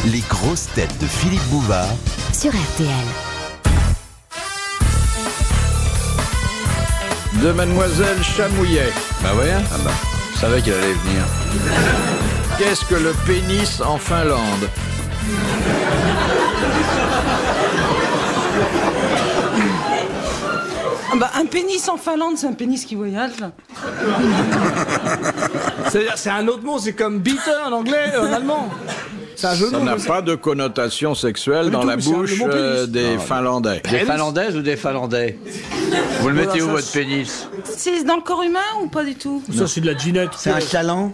Les grosses têtes de Philippe Bouvard sur RTL. De Mademoiselle Chamouillet. Bah ouais, je savais qu'il allait venir. Qu'est-ce que le pénis en Finlande? Un pénis en Finlande, c'est un pénis qui voyage. C'est-à-dire, c'est un autre mot, c'est comme beater en anglais, en allemand. C'est un jeu de Ça mots, n'a mais pas de connotation sexuelle dans tout, la mais c'est le bouche mot pénis. des Finlandais. Des Finlandaises ou des Finlandais? Vous le mettez où, votre pénis? C'est dans le corps humain ou pas du tout? ça, c'est de la ginette. C'est un chaland.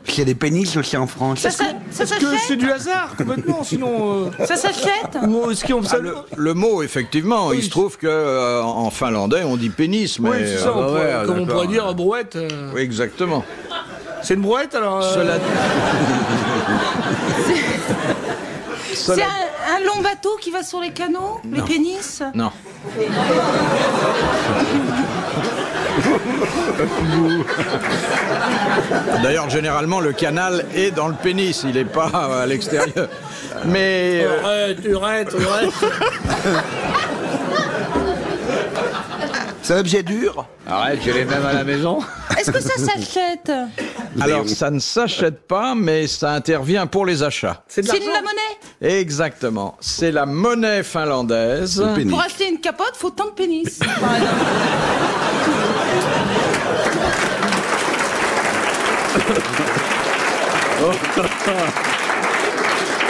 Parce qu'il y a des pénis aussi en France. Ça Est-ce que c'est s'achète? du hasard, complètement, sinon... Ça s'achète? Ou est-ce qu'on ça... Le mot, effectivement, il se trouve que en finlandais, on dit pénis, mais... Oui, c'est ça, comme on pourrait dire brouette. Oui, exactement. C'est une brouette, alors... Cela... C'est un long bateau qui va sur les canaux? Les pénis? Non. D'ailleurs, généralement, le canal est dans le pénis, il n'est pas à l'extérieur. Mais... Arrête. C'est un objet dur. Arrête, j'ai les mêmes à la maison. Est-ce que ça s'achète? Alors, ça ne s'achète pas, mais ça intervient pour les achats. C'est de C'est de l'argent. la monnaie? Exactement. C'est la monnaie finlandaise. Le pénis. Pour acheter une capote, faut tant de pénis. Par exemple.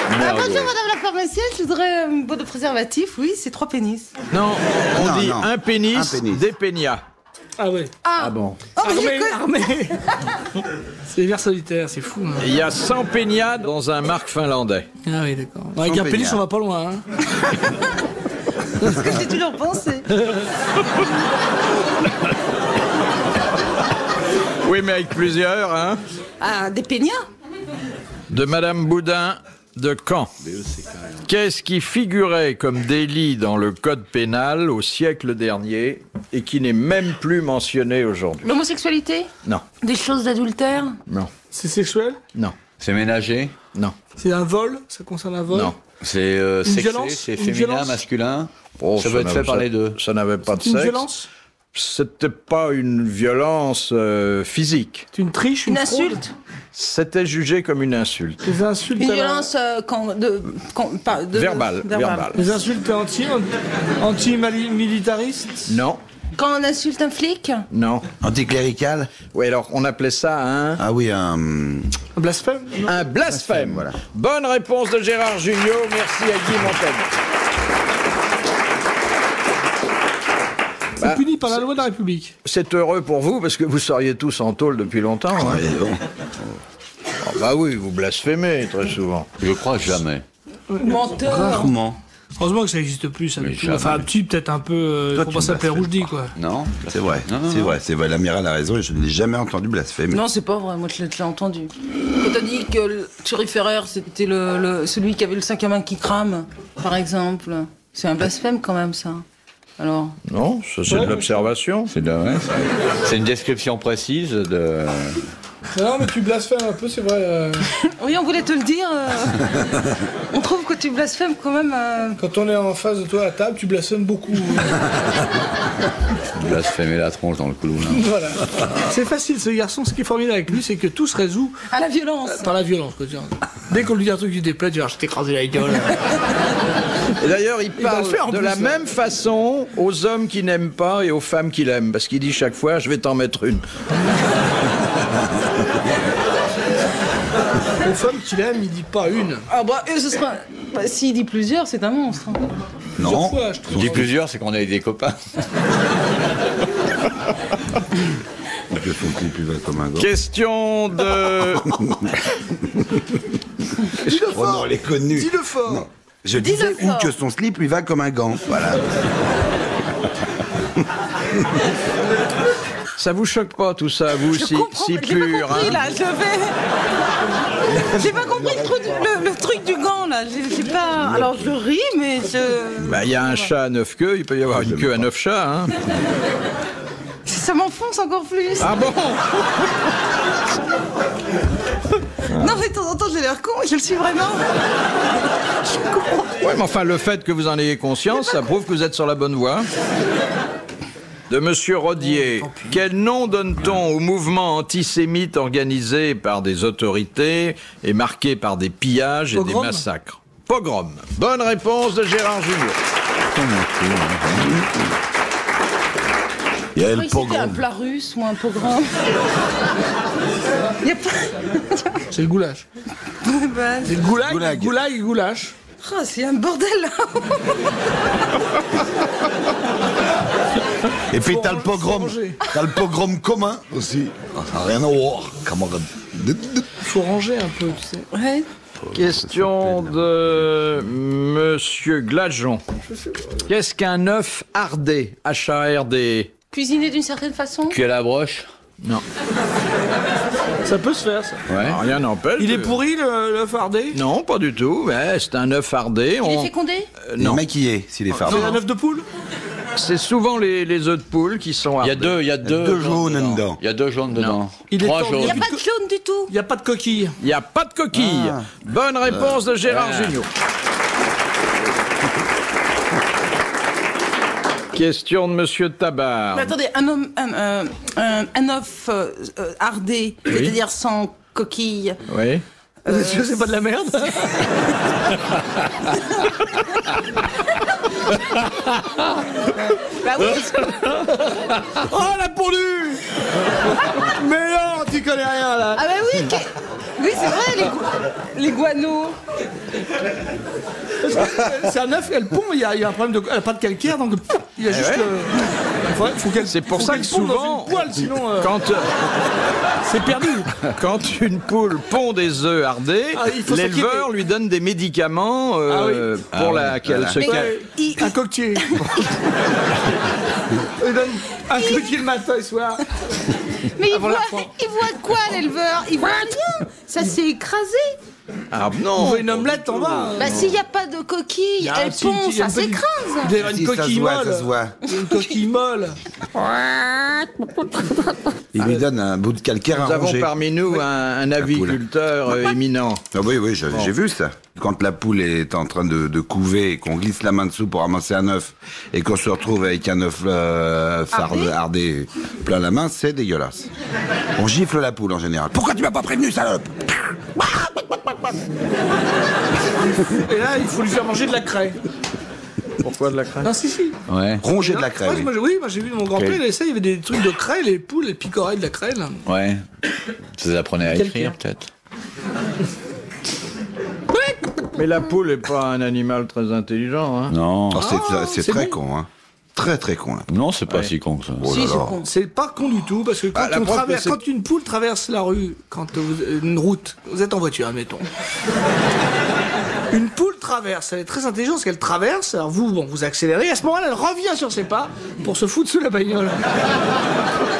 Bonjour madame la pharmacienne, je voudrais une boîte de préservatif. Oui, c'est 3 pénis. Non, on Non, dit non. un pénis, Un pénis. des pénias. Ah ouais. Ah bon? Oh, mais j'ai Armé. C'est vers solitaire, c'est fou. Hein. Il y a 100 pénias dans un marque finlandais. Ah oui, d'accord. Avec un pénis, péniard. on va pas loin. Hein. ce que j'ai toujours pensé. Oui, mais avec plusieurs, hein. Ah, des pénias? De Madame Boudin de Caen. Qu'est-ce qui figurait comme délit dans le code pénal au siècle dernier et qui n'est même plus mentionné aujourd'hui? L'homosexualité? Non, Des choses d'adultère? non, C'est sexuel? non, C'est ménager? non, C'est un vol? Ça concerne un vol? non. C'est sexé? violence? C'est Une féminin, violence? masculin? Oh, Ça peut être fait par les deux. Ça n'avait pas de C'est une sexe. violence? C'était pas une violence physique. C'est une triche? Une fraude? insulte? C'était jugé comme une insulte. Des insultes Une à la- violence Verbale. Des insultes anti-militaristes? Non, Quand on insulte un flic? non. Anticlérical. Oui, alors on appelait ça Ah oui, un... Un blasphème? Non. un blasphème. Voilà. Bonne réponse de Gérard Jugnot. Merci à Guy Montagnier. C'est puni par la loi de la République. C'est heureux pour vous parce que vous seriez tous en tôle depuis longtemps. Hein. Ouais, bon. Ah bah oui, vous blasphémez très souvent. Je crois jamais. Menteur. Rarement. Heureusement que ça n'existe plus, ça. Mais du tout. jamais. Enfin, un petit, peut-être un peu... Toi, faut tu pas s'appeler blasphèmes Roujdi, pas. quoi. Non? C'est vrai, Non, non, c'est non. vrai, c'est vrai. L'amiral a raison et je n'ai jamais entendu blasphémer. Non, c'est pas vrai, moi je l'ai entendu. Quand t'as dit que le Thierry Ferrer, c'était celui qui avait le sac à main qui crame, par exemple, c'est un blasphème quand même, ça. Alors, Non, ça c'est de l'observation. C'est une description précise de... Non, mais tu blasphèmes un peu, c'est vrai. oui, on voulait te le dire. On trouve que tu blasphèmes quand même. Quand on est en face de toi à table, tu blasphèmes beaucoup. blasphémer la tronche dans le couloir. Voilà. C'est facile, ce garçon. Ce qui est formidable avec lui, c'est que tout se résout À la violence. par la violence. Quoi. Dès qu'on lui dit un truc qui déplaît, tu vas je t'écraser la gueule. Et d'ailleurs, il va parle le faire en de plus, la là. même façon aux hommes qui n'aiment pas et aux femmes qui l'aiment. Parce qu'il dit chaque fois, je vais t'en mettre une. Aux femmes qu'il aime, il dit pas une. Ah bah, ce sera. Bah, s'il dit plusieurs, c'est un monstre. Plusieurs Non. fois, je Je trouve. dis plusieurs, c'est qu'on est des copains. Que son clip, il va comme un gars. Question de... Oh non, elle est connue. Dis-le fort. Non. Je disais Dis-le fort. ou que son slip lui va comme un gant. Voilà. Ça vous choque pas tout ça, vous, Je si comprends, si j'ai pur, pas compris hein? là, je vais. J'ai pas compris le truc du gant là. J'ai pas. Alors je ris, mais je. Bah, il y a un chat à 9 queues, il peut y avoir une queue à 9 chats, hein? Ça m'enfonce encore plus. Ah bon? Non, mais de temps en temps, j'ai l'air con, je le suis vraiment. Ouais, mais enfin, le fait que vous en ayez conscience, ça prouve que vous êtes sur la bonne voie. De Monsieur Rodier. Quel nom donne-t-on au mouvement antisémite organisé par des autorités et marqué par des pillages et Pogrom. des massacres? Pogrom. Bonne réponse de Gérard Junior. Il y a le Oui, c'était un pogrom. plat russe ou un pogrom. Il y a pas... C'est le goulash. Bah, C'est le goulag, Goulag. goulag et goulash. oh, c'est un bordel, là. Et puis t'as le Faut pogrom. ranger. T'as le pogrom commun aussi. Ah, ça n'a rien à voir, camarade. Faut ranger un peu, tu sais. Ouais. Question de Monsieur Glajon. Qu'est-ce qu'un œuf hardé? H-A-R-D. Cuisiner d'une certaine façon. Cuit à la broche. Non. Ça peut se faire, ça. Ouais. Rien n'empêche. Il est pourri, le fardé? Non, pas du tout. Ouais, c'est un œuf hardé. Il est fécondé. Il est Non. maquillé, s'il est C'est fardé. un œuf de poule? C'est souvent les œufs de poule qui sont Il y hardés. a deux jaunes dedans. Il y a 2 jaunes dedans. Il est 3 tendu. Il n'y jaunes. a pas de clone du tout. Il n'y a pas de coquille. Il n'y a pas de coquille. Ah. Bonne réponse de Gérard ouais. Jugnot. Question de Monsieur Tabar. Mais attendez, un œuf hardé, c'est-à-dire sans coquille. Oui. C'est pas de la merde? Bah oui. Oh, la pondue! Mais non, tu connais rien, là. Ah bah oui. Oui, c'est vrai, les guanos. C'est un œuf, elle pond, il y a un problème elle a pas de calcaire, donc il y a juste... ouais. faut qu'elle, C'est pour faut ça qu'elle que ponde dans souvent, une poêle, sinon Quand, c'est perdu. quand une poule pond des œufs hardés, Ah, il faut l'éleveur s'inquiéter. lui donne des médicaments Ah oui. pour qu'elle voilà. se Mais- calme. Un coquetier. Il donne un coquetier le matin et le soir. Mais Avant la fin. il voit quoi, l'éleveur? Il voit rien. Ça s'est écrasé. Ah On non. veut une omelette en bas. Bah s'il n'y a pas de coquille, elle pond, ça s'écrase. Il y a une Si, ça coquille se voit, molle. ça se voit. Il y a une coquille molle. Il lui donne un bout de calcaire Nous à avons ronger. parmi nous un aviculteur éminent. Ah oui, oui, j'ai vu ça. Quand la poule est en train de couver et qu'on glisse la main dessous pour ramasser un œuf et qu'on se retrouve avec un œuf hardé plein la main, c'est dégueulasse. On gifle la poule en général. Pourquoi tu m'as pas prévenu, salope? Et là, il faut lui faire manger de la craie. Pourquoi de la crainte? Non, si. Ouais. Ronger de la crème. Ouais, moi, j'ai vu mon grand-père, il essayait, il y avait des trucs de craie, les poules, les picoraient de la craie, là. Ouais. Ça les apprenait à Quel écrire, pire. peut-être. Mais la poule n'est pas un animal très intelligent. Hein. Non. Oh, c'est c'est très bon. con, hein. Très très con, là. Non, c'est pas si con que ça. Oh Si, là c'est là. con. C'est pas con du tout, parce que quand, la preuve que c'est- quand une poule traverse la rue, une route, vous êtes en voiture, admettons. Une poule traverse, elle est très intelligente parce qu'elle traverse, alors vous accélérez, à ce moment-là, elle revient sur ses pas pour se foutre sous la bagnole.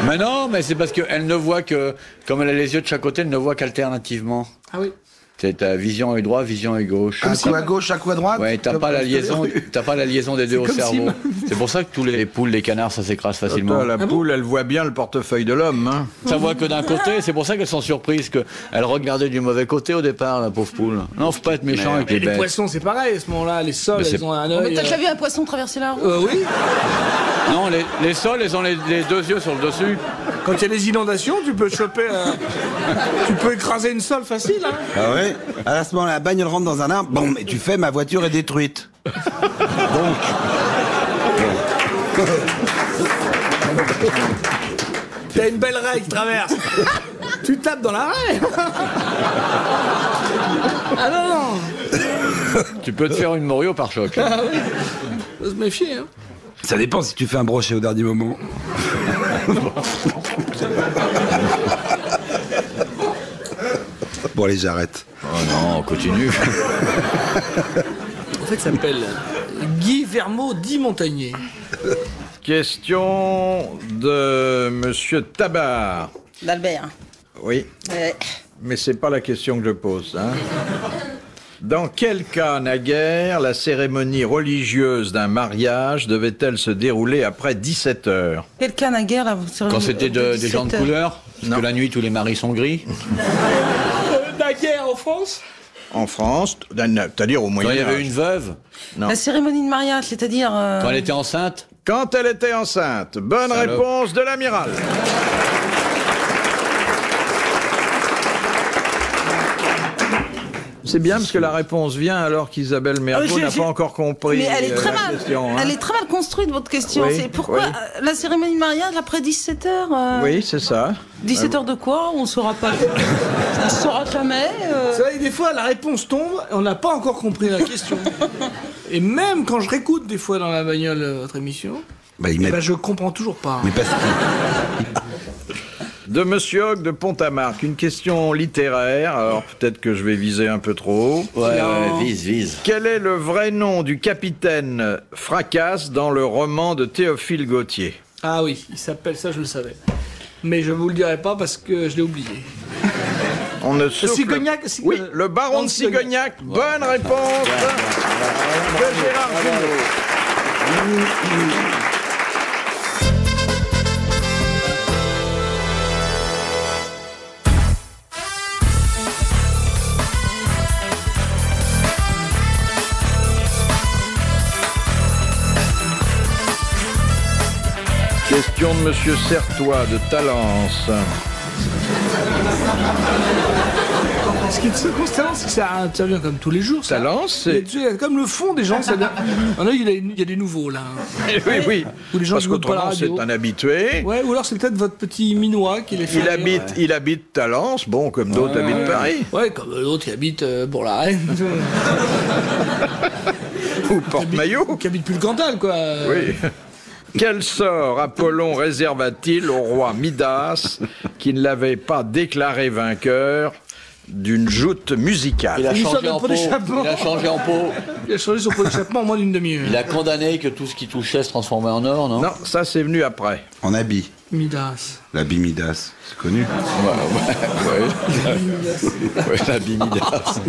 Mais non, mais c'est parce qu'elle ne voit que, comme elle a les yeux de chaque côté, elle ne voit qu'alternativement. Ah oui. C'est ta vision œil droit, vision œil gauche. Un coup à gauche, un coup à droite. Ouais, t'as Comme pas la dans les liaison, rues. t'as pas la liaison des deux au comme si cerveau. ma- C'est pour ça que tous les poules, les canards, ça s'écrase facilement. La poule, elle voit bien le portefeuille de l'homme. Hein. Ça voit que d'un côté, c'est pour ça qu'elles sont surprises, qu'elles regardaient du mauvais côté au départ, la pauvre poule. Non, faut pas être méchant avec Et les les bêtes. poissons, c'est pareil, à ce moment-là, les sols, Mais c'est- elles ont un Mais œil. t'as déjà vu un poisson traverser la route? Oui, Non, les sols, elles ont les deux yeux sur le dessus. quand il y a des inondations, tu peux choper. Tu peux écraser une sole facile, hein. Ah ouais. À ce moment-là, la bagnole rentre dans un arbre. Bon, mais tu fais, ma voiture est détruite. T'as une belle raie qui traverse. Tu tapes dans la raie. Ah non, non. Tu peux te faire une Morio par choc. Ah oui. Faut se méfier, hein. Ça dépend si tu fais un brochet au dernier moment. Bon, allez, j'arrête. Oh non, on continue. En fait, ça s'appelle Guy Vermeau, dit Montagnier. Question de Monsieur Tabar. D'Albert. Oui, mais c'est pas la question que je pose. Hein. Dans quel cas, naguère, la cérémonie religieuse d'un mariage devait-elle se dérouler après 17 heures? Quelqu'un naguère, là, Quand c'était des gens de couleur, parce Non. que la nuit, tous les maris sont gris. France? En France, c'est-à-dire au Quand il Moyen y avait Âge. une veuve, Non. La cérémonie de mariage, c'est-à-dire... quand elle était enceinte. Quand elle était enceinte. Bonne Salope. réponse de l'amiral. C'est bien parce que la réponse vient alors qu'Isabelle Mergo n'a pas encore compris. Mais elle est très la mal. question, hein. Elle est très mal construite, votre question. Oui, C'est pourquoi oui. la cérémonie de mariage après 17h Oui, c'est ça. 17h de quoi? On ne saura pas. On ne saura jamais. C'est vrai que des fois, la réponse tombe et on n'a pas encore compris la question. Et même quand je réécoute des fois dans la bagnole votre émission, Bah, ils mettent... je comprends toujours pas. Mais parce que... De Monsieur Hogg de Pont-à-Marc, une question littéraire. Alors peut-être que je vais viser un peu trop haut. Ouais, vise. Quel est le vrai nom du capitaine Fracasse dans le roman de Théophile Gautier? Ah oui, il s'appelle ça, je le savais. Mais je vous le dirai pas parce que je l'ai oublié. On ne souffle... Cigognac, Oui, le baron de Cigognac. Bonne réponse de Gérard Jugnot. Question de Monsieur Certois de Talence. Ce qui est constant, c'est que ça intervient comme tous les jours. Ça. Talence, Il y a- c'est... il y a comme le fond des gens. Ça vient... Ah non, il y a des nouveaux là. Oui. Ou les gens Parce qui n'écoutent pas la qu'autrement, c'est radio. un habitué. Ouais, ou alors c'est peut-être votre petit minois qui les fait. Il habite Talence, bon, comme d'autres habitent Paris. Ouais, comme l'autre qui habite pour la Reine. Ou Porte-Maillot. Qui habite plus le Cantal, quoi. Oui. Quel sort Apollon réserva-t-il au roi Midas qui ne l'avait pas déclaré vainqueur d'une joute musicale? Il a Une sorte changé de en pot pot. d'échappement. Il a changé en pot. Il a changé son pot d'échappement en moins d'une demi-heure. Il a condamné que tout ce qui touchait se transformait en or, non? Non, ça c'est venu après. En habit. Midas. L'habit Midas, c'est connu. Oui, la Midas.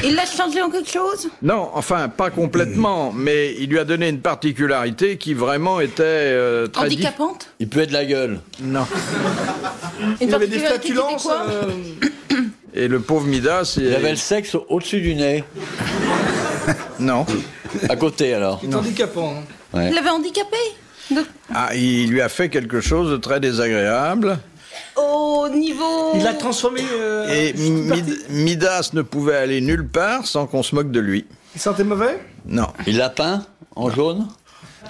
Il l'a changé en quelque chose? Non, enfin, pas complètement, mais il lui a donné une particularité qui vraiment était très Handicapante? Il puait de la gueule. Non. Une Il avait des particularité qui était flatulences. quoi Et le pauvre Midas, Il avait le sexe au-dessus du nez. non. À côté, alors. C'est handicapant. Hein. Ouais. Il l'avait handicapé? Ah, il lui a fait quelque chose de très désagréable. Au niveau... Il l'a transformé. Et Midas ne pouvait aller nulle part sans qu'on se moque de lui. Il sentait mauvais. Non. Il l'a peint en jaune.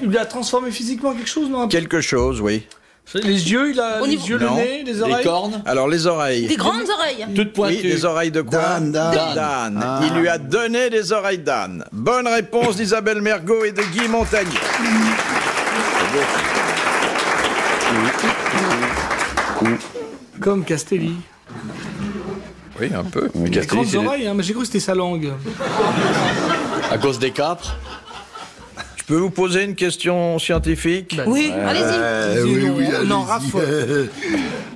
Il lui a transformé physiquement quelque chose, non? Quelque chose, oui. Les yeux, il a Au les niveau- yeux, le Non. nez, les Des oreilles. cornes. Alors, les oreilles. Des grandes oreilles. Toutes Oui, pointues. des oreilles de quoi? D'âne. Il lui a donné des oreilles d'âne. Bonne réponse d'Isabelle Mergo et de Guy Montagnier. Comme Castelli. Oui, un peu. Mais Les Castelli, grandes c'est oreilles, hein, mais j'ai cru que c'était sa langue. à cause des capres. Je peux vous poser une question scientifique? Oui, allez-y. On en raffole.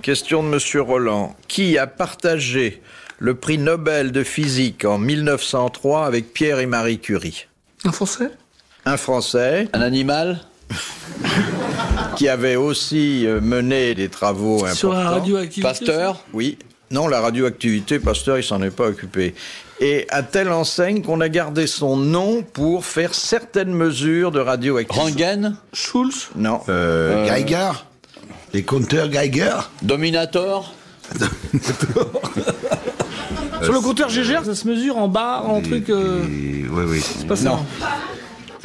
Question de Monsieur Roland. Qui a partagé le prix Nobel de physique en 1903 avec Pierre et Marie Curie? Un Français? Un Français Un animal. qui avait aussi mené des travaux importants. Sur la radioactivité. Pasteur. Oui. Non, la radioactivité, Pasteur, il s'en est pas occupé. Et à telle enseigne qu'on a gardé son nom pour faire certaines mesures de radioactivité. Röntgen. Schulz. Non. Geiger. Les compteurs Geiger. Dominator. Sur le compteur Gégère, ça se mesure en bas, en truc. Oui. C'est pas ça. Non.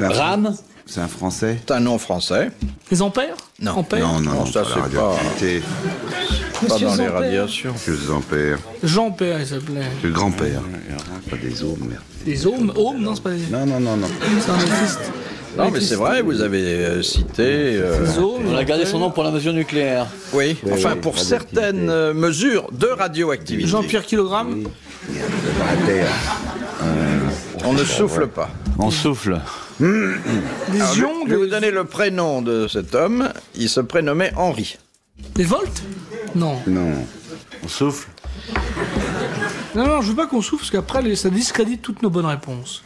Rame. C'est un Français. C'est un nom français. Les ampères? Non. Ampères. Non, ça, pas c'est la radioactivité. Pas Monsieur dans les Ampère. radiations. Monsieur Ampère. Jean-Père, il s'appelait. Le grand-père. Pas des os, merde. Les Ohms? Ohms? Non, c'est pas les. Non. C'est un artiste. Non, mais c'est vrai, vous avez cité... Les Ohms. On a gardé son nom pour la mesure nucléaire. oui, enfin oui, pour radioactivité. certaines mesures de radioactivité. Jean-Pierre Kilogramme. La Terre. On ne souffle pas. On souffle. Des Alors, ions. je vais vous donner le prénom de cet homme. Il se prénommait Henri. Des volts? Non. Non. On souffle. Non, je veux pas qu'on souffle parce qu'après, ça discrédite toutes nos bonnes réponses.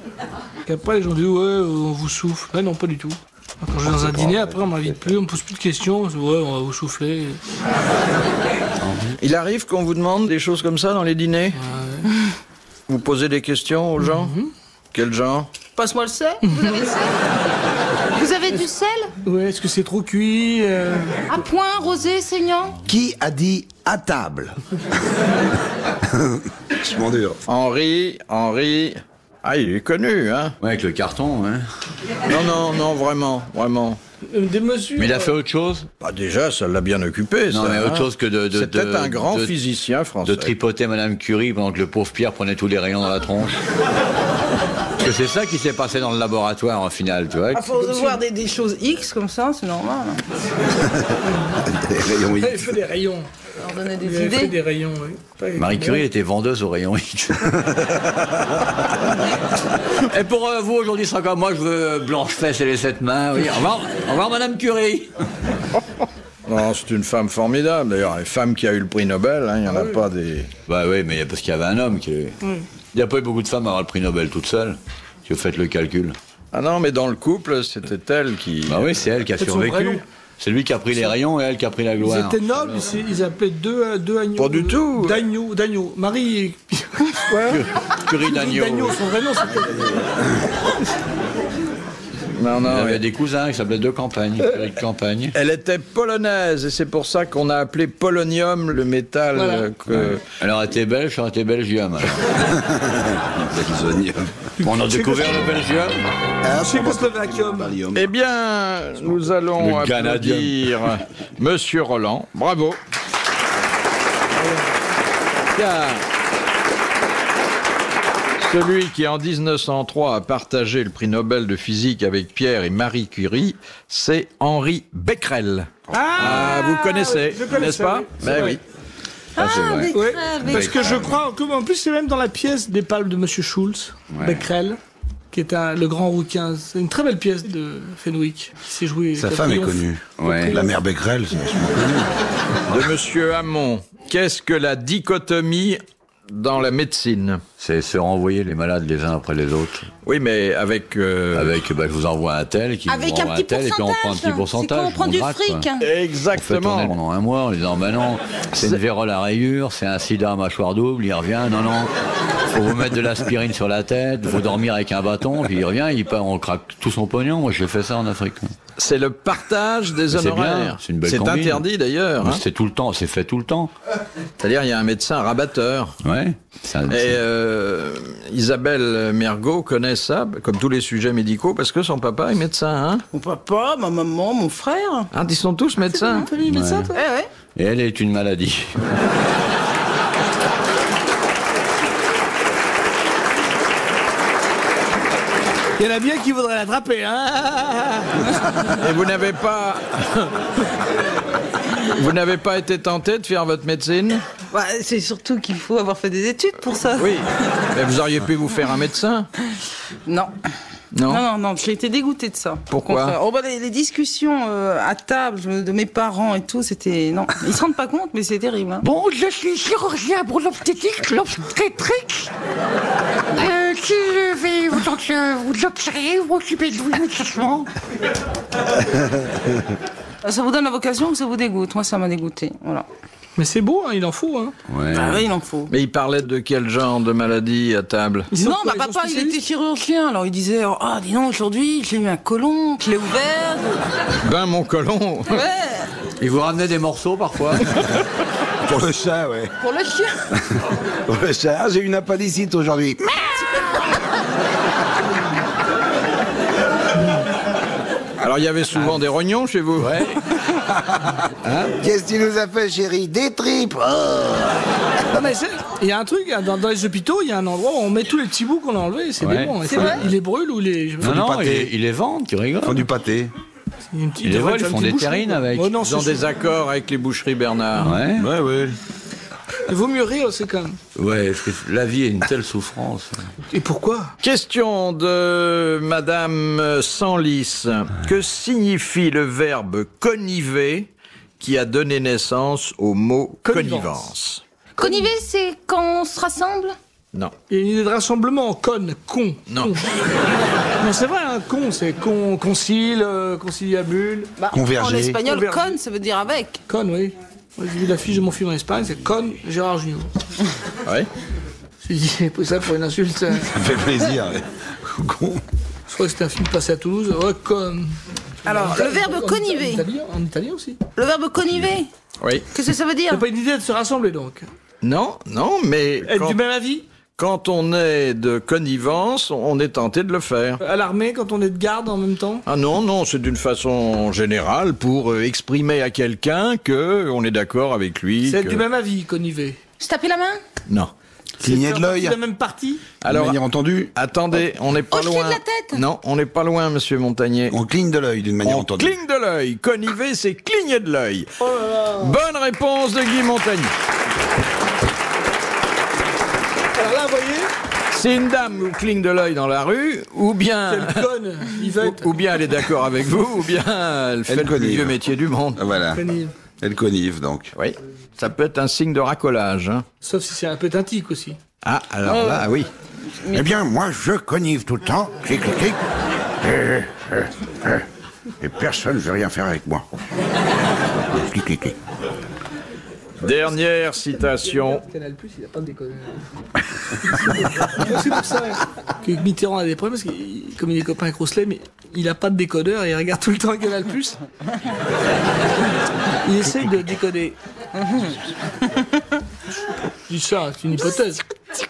Qu'après, les gens disent ouais, on vous souffle. Ouais, non, pas du tout. Quand je vais dans un dîner, après, on m'invite plus, on me pose plus de questions. On dit, ouais, on va vous souffler. Il arrive qu'on vous demande des choses comme ça dans les dîners? Vous posez des questions aux gens? Quel genre? Passe-moi le sel. Vous avez le sel? Vous avez du sel? Ouais, est-ce que c'est trop cuit À point, rosé, saignant? Qui a dit à table? Je m'en dure. Henri. Ah, il est connu, hein? Ouais, avec le carton, hein. Non, vraiment. Des mesures. Mais il a fait autre chose? Bah déjà, ça l'a bien occupé, Non, ça. mais autre chose que C'est peut-être un grand physicien français. De tripoter Madame Curie pendant que le pauvre Pierre prenait tous les rayons dans la tronche. Parce que c'est ça qui s'est passé dans le laboratoire, en final, tu vois. À force de voir des choses X comme ça, c'est normal. Des rayons Il X. avait fait des rayons. Alors donner Il des avait fait idées. des rayons, oui. Marie Curie était vendeuse au rayon X. Et pour vous, aujourd'hui, ce sera comme moi, je veux Blanche-Fesse et les 7 mains. Oui. Au revoir, Madame Curie. Non, c'est une femme formidable. D'ailleurs, une femme qui a eu le prix Nobel, hein, il n'y en a pas des... Bah oui, mais parce qu'il y avait un homme qui... Il n'y a pas eu beaucoup de femmes à avoir le prix Nobel toute seule. Si vous faites le calcul. Ah non, mais dans le couple, c'était elle qui... Bah oui, c'est elle qui a C'est son vrai nom. survécu. C'est lui qui a pris les rayons et elle qui a pris la Ils gloire. étaient nobles, ils appelaient deux agneaux. Pas du tout. D'agneaux. Marie. Curie d'agneau. D'agneaux, son vrai nom, c'était. Non, Il non, avait elle... des cousins qui s'appelaient De Campagne. Curie de Campagne. elle était polonaise, et c'est pour ça qu'on a appelé polonium le métal Voilà. que... Elle aurait été belge, ça aurait été Belgium. On a découvert le Belgium. Tchécoslovaquium. Eh bien, nous allons Le Canadien. applaudir Monsieur Roland. Bravo. Car celui qui, en 1903, a partagé le prix Nobel de physique avec Pierre et Marie Curie, c'est Henri Becquerel. Ah, vous connaissez, je connaissais, n'est-ce pas? oui, c'est Ben vrai. oui. Ah, c'est vrai. Ouais, parce que je crois en plus c'est même dans la pièce des palmes de Monsieur Schulz, Becquerel, qui est le grand rouquin. C'est une très belle pièce de Fenwick qui s'est jouée. Sa qui a femme est triomphé. connue. Ouais. La mère Becquerel, c'est vachement connu. De Monsieur Hamon. Qu'est-ce que la dichotomie dans la médecine? C'est se renvoyer les malades les uns après les autres. Oui, mais avec... Avec, je vous envoie un tel, qui Avec vous un envoie petit tel, et puis on prend un petit pourcentage. C'est quand on prend du gratte, quoi. fric. On fait tourner Exactement. pendant un mois en disant, ben non, c'est une vérole à rayures, c'est un sida à mâchoire double, il revient, non, faut vous mettre de l'aspirine sur la tête, faut dormir avec un bâton, puis il revient, on craque tout son pognon. Moi, j'ai fait ça en Afrique. C'est le partage des C'est bien, honoraires. c'est une belle C'est combine. interdit d'ailleurs. hein. C'est tout le temps, c'est fait tout le temps. C'est-à-dire, il y a un médecin rabatteur. Ouais. Et Isabelle Mergot connaît ça, comme tous les sujets médicaux, parce que son papa est médecin. Hein, Mon papa, ma maman, mon frère. ah, ils sont tous médecins. Famille médecin, toi? Ouais. Et elle est une maladie. Il y en a bien qui voudraient l'attraper, hein. Et vous n'avez pas... vous n'avez pas été tenté de faire votre médecine? Bah, c'est surtout qu'il faut avoir fait des études pour ça. Oui. Mais vous auriez pu vous faire un médecin? Non. Non. Non, j'ai été dégoûtée de ça. Pourquoi? Au contraire. Oh, bah, les discussions à table de mes parents et tout, c'était... Non, ils se rendent pas compte, mais c'est terrible. Hein. Bon, je suis chirurgien pour l'obstétrique. Si je vais vous observer, vous occuper de vous immédiatement. Ça vous donne la vocation ou ça vous dégoûte? Moi, ça m'a dégoûté. Voilà. Mais c'est beau, hein, il en faut. Hein. Ouais. Ah oui, il en faut. Mais il parlait de quel genre de maladie à table? Ils sont Non, quoi, bah, ils sont papa, il spécialistes était chirurgien. Alors, il disait, ah, dis donc, aujourd'hui, j'ai eu un côlon, je l'ai ouvert. Ben, mon colon. Ouais, Il vous ramenait des morceaux parfois. Pour le chat, ouais. pour le chien. Pour le chat. Ah, j'ai une appendicite aujourd'hui. Alors, il y avait souvent des rognons chez vous? Ouais. Qu'est-ce qu'il nous a fait, chérie? Des tripes. Oh. Non, mais il y a un truc, dans les hôpitaux, il y a un endroit où on met tous les petits bouts qu'on a enlevés, c'est Ouais. des bons. C'est vrai Il les brûle ou les... Non, non, pâté. il les vendent, tu rigoles. Ils font du pâté. Ils les volent, ils font des terrines avec. Oh, non, Ils ont des accords avec les boucheries Bernard. Ouais. Ouais, ouais. Il vaut mieux rire, c'est quand même. Ouais, parce que la vie est une telle souffrance. Et pourquoi? Question de Madame Senlis. Que signifie le verbe conniver qui a donné naissance au mot Connivence. connivence? Conniver, c'est quand on se rassemble? Non. Il y a une idée de rassemblement, con. Non. Con. Non, c'est vrai, un con, c'est concile, conciliabule. Bah, Converger. en espagnol, Converger. con, ça veut dire avec. Con, oui. Moi, j'ai vu l'affiche de mon film en Espagne, c'est Con Gérard Jugnot. Ouais. Je me suis dit, j'ai pris ça pour une insulte. Ça fait plaisir. Con. Je crois que c'était un film passé à Toulouse. Ouais, con. Alors, le verbe conniver. En italien aussi. Le verbe conniver. Oui. Qu'est-ce que ça veut dire? C'est pas une idée de se rassembler donc. Non, mais Être du même avis? quand on est de connivence, on est tenté de le faire. À l'armée, quand on est de garde en même temps? Ah non, c'est d'une façon générale pour exprimer à quelqu'un que on est d'accord avec lui. C'est être que- du même avis, conniver. Se taper la main? Non. Cligner de l'œil. C'est la même partie? De Alors, manière entendue. attendez, on n'est pas Hocher de loin. la tête. Non, on n'est pas loin, monsieur Montagnier. On cligne de l'œil d'une manière On entendue. cligne de l'œil. Conniver, c'est cligner de l'œil. Bonne réponse de Guy Montagnier. Alors là, vous voyez, Si une dame vous cligne de l'œil dans la rue, ou bien, quelle conne, Yvette. ou bien elle est d'accord avec vous, ou bien elle fait le plus connive. vieux métier du monde. Ah, voilà. Connive. Elle connive donc. Oui, ça peut être un signe de racolage. Hein. Sauf si c'est un peu un tic aussi. Ah, alors là, oui. Eh bien, moi, je connive tout le temps. Clic, clic, clic. Et personne ne veut rien faire avec moi. Clic, clic, clic. Dernière citation. Canal+, il a pas de décodeur. C'est pour ça que Mitterrand a des problèmes, parce que comme il est copain avec Rousselet, mais il a pas de décodeur et il regarde tout le temps Canal+. Il essaye de décoder. Je dis ça, c'est une hypothèse.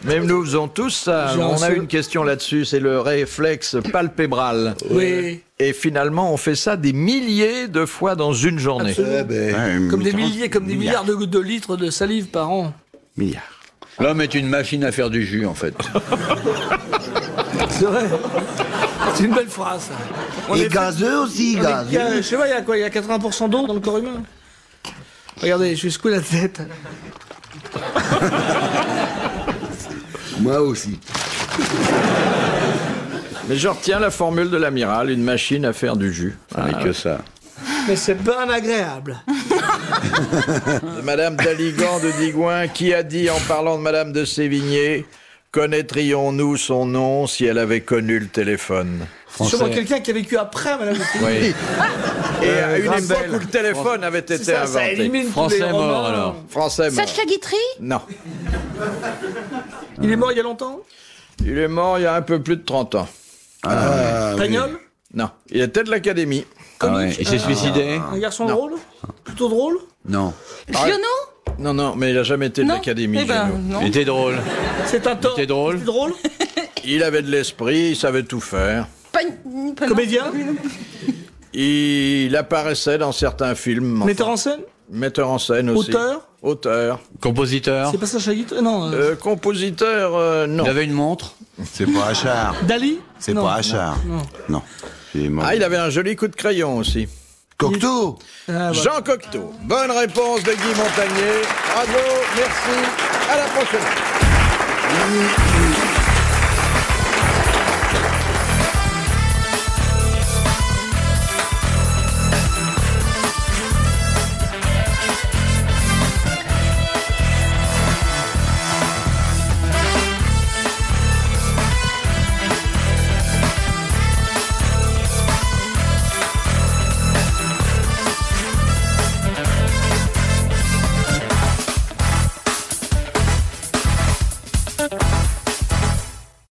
Même nous faisons tous ça. J'ai un On a seul- une question là-dessus, c'est le réflexe palpébral. Oui. Et finalement, on fait ça des milliers de fois dans une journée. Absolument. Ouais, Comme des Mitterrand. milliers, comme des milliards de litres de salive par an. Milliards. L'homme est une machine à faire du jus, en fait. C'est vrai. C'est une belle phrase, ça. On Et est fait- gazeux aussi, on est- gazeux. je sais pas, il y a quoi? Il y a 80% d'eau dans le corps humain. Regardez, je vais secouer la tête. Moi aussi. Mais je retiens la formule de l'amiral, une machine à faire du jus. Avec que ça. Mais c'est bien agréable. De Madame Daligan de Digoin, qui a dit en parlant de Madame de Sévigné, connaîtrions-nous son nom si elle avait connu le téléphone? C'est sûrement quelqu'un qui a vécu après, madame. Oui. Et à une Graham époque Bell. où le téléphone avait été Ça inventé. élimine tous Français les mort, romans. alors. Français mort. Sacha Guitry? Non. Il est mort il y a longtemps? Il est mort il y a un peu plus de 30 ans. Pagnol? Non. Il était de l'Académie. Ah ouais. Il s'est suicidé? Un garçon drôle? Plutôt drôle? Non. Giono? Non, mais il n'a jamais été de Non. l'Académie. Eh ben, Giono. non. Il était drôle. C'est un tort. était drôle. C'était drôle? Il avait de l'esprit, il savait tout faire. Pas Comédien? Il apparaissait dans certains films. Enfin, Metteur en scène? metteur en scène aussi. Auteur. Compositeur? C'est pas Sacha Guitry? Non. Compositeur, non. Il avait une montre? C'est pas Achard. Dali? C'est Non. pas Achard. Non. Non. Il est mort. Ah, il avait un joli coup de crayon aussi. Cocteau. Ah, voilà. Jean Cocteau. Bonne réponse de Guy Montagnier. Bravo, merci. À la prochaine.